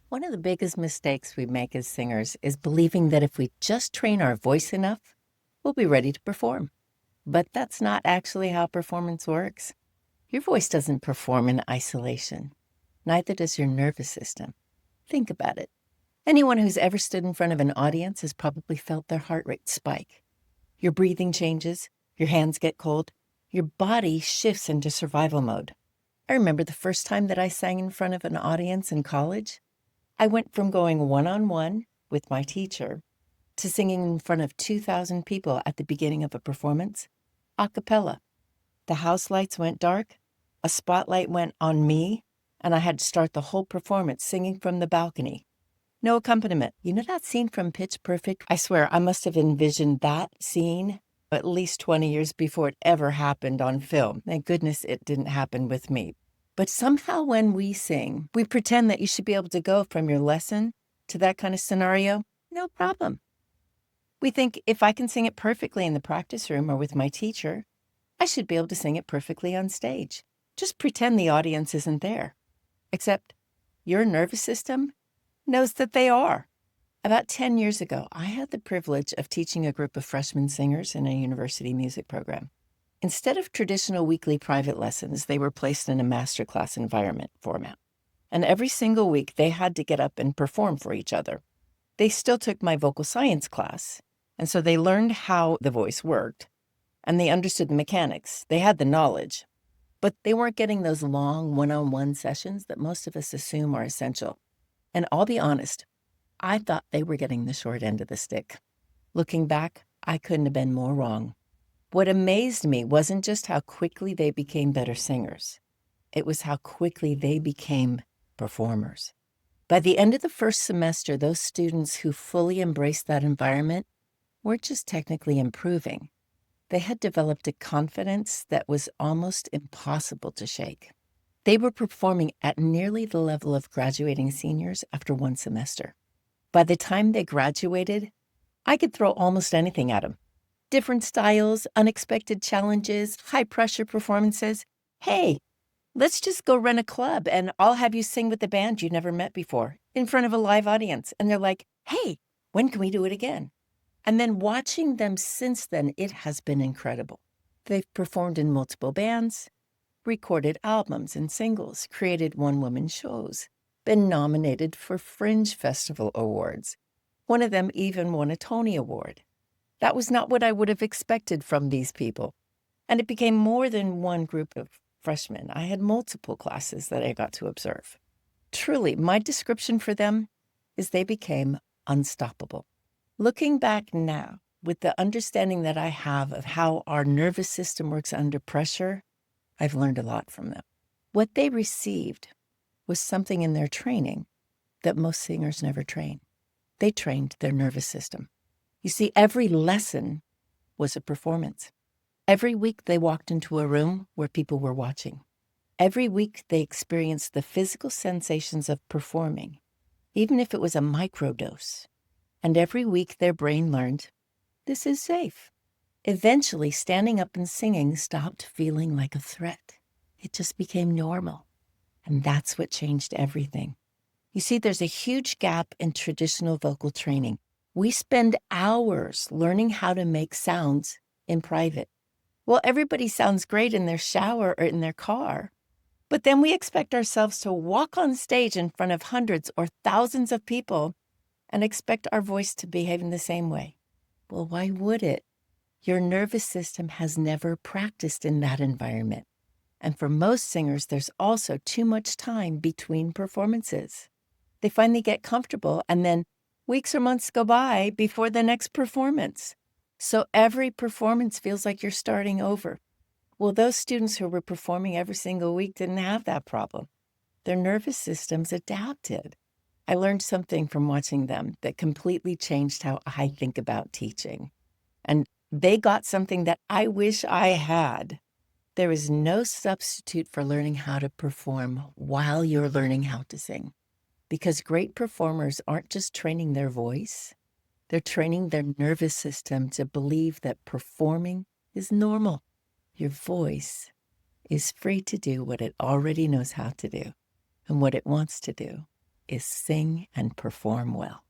One of the biggest mistakes we make as singers is believing that if we just train our voice enough, we'll be ready to perform. But that's not actually how performance works. Your voice doesn't perform in isolation. Neither does your nervous system. Think about it. Anyone who's ever stood in front of an audience has probably felt their heart rate spike. Your breathing changes, your hands get cold, your body shifts into survival mode. I remember the first time that I sang in front of an audience in college. I went from going one-on-one with my teacher to singing in front of 2,000 people at the beginning of a performance, a cappella. The house lights went dark, a spotlight went on me, and I had to start the whole performance singing from the balcony. No accompaniment. You know that scene from Pitch Perfect? I swear, I must have envisioned that scene at least 20 years before it ever happened on film. Thank goodness it didn't happen with me. But somehow when we sing, we pretend that you should be able to go from your lesson to that kind of scenario. No problem. We think if I can sing it perfectly in the practice room or with my teacher, I should be able to sing it perfectly on stage. Just pretend the audience isn't there. Except your nervous system knows that they are. About 10 years ago, I had the privilege of teaching a group of freshman singers in a university music program. Instead of traditional weekly private lessons, they were placed in a masterclass environment format. And every single week, they had to get up and perform for each other. They still took my vocal science class, and so they learned how the voice worked, and they understood the mechanics. They had the knowledge, but they weren't getting those long one-on-one sessions that most of us assume are essential. And I'll be honest, I thought they were getting the short end of the stick. Looking back, I couldn't have been more wrong. What amazed me wasn't just how quickly they became better singers. It was how quickly they became performers. By the end of the first semester, those students who fully embraced that environment weren't just technically improving. They had developed a confidence that was almost impossible to shake. They were performing at nearly the level of graduating seniors after one semester. By the time they graduated, I could throw almost anything at them. Different styles, unexpected challenges, high-pressure performances. Hey, let's just go run a club and I'll have you sing with the band you never met before in front of a live audience. And they're like, hey, when can we do it again? And then watching them since then, it has been incredible. They've performed in multiple bands, recorded albums and singles, created one-woman shows, been nominated for Fringe Festival awards. One of them even won a Tony Award. That was not what I would have expected from these people. And it became more than one group of freshmen. I had multiple classes that I got to observe. Truly, my description for them is they became unstoppable. Looking back now, with the understanding that I have of how our nervous system works under pressure, I've learned a lot from them. What they received was something in their training that most singers never train. They trained their nervous system. You see, every lesson was a performance. Every week they walked into a room where people were watching. Every week they experienced the physical sensations of performing, even if it was a microdose. And every week their brain learned, this is safe. Eventually, standing up and singing stopped feeling like a threat. It just became normal. And that's what changed everything. You see, there's a huge gap in traditional vocal training. We spend hours learning how to make sounds in private. Well, everybody sounds great in their shower or in their car, but then we expect ourselves to walk on stage in front of hundreds or thousands of people and expect our voice to behave in the same way. Well, why would it? Your nervous system has never practiced in that environment. And for most singers, there's also too much time between performances. They finally get comfortable and then weeks or months go by before the next performance. So every performance feels like you're starting over. Well, those students who were performing every single week didn't have that problem. Their nervous systems adapted. I learned something from watching them that completely changed how I think about teaching. And they got something that I wish I had. There is no substitute for learning how to perform while you're learning how to sing. Because great performers aren't just training their voice, they're training their nervous system to believe that performing is normal. Your voice is free to do what it already knows how to do and what it wants to do. is sing and perform well.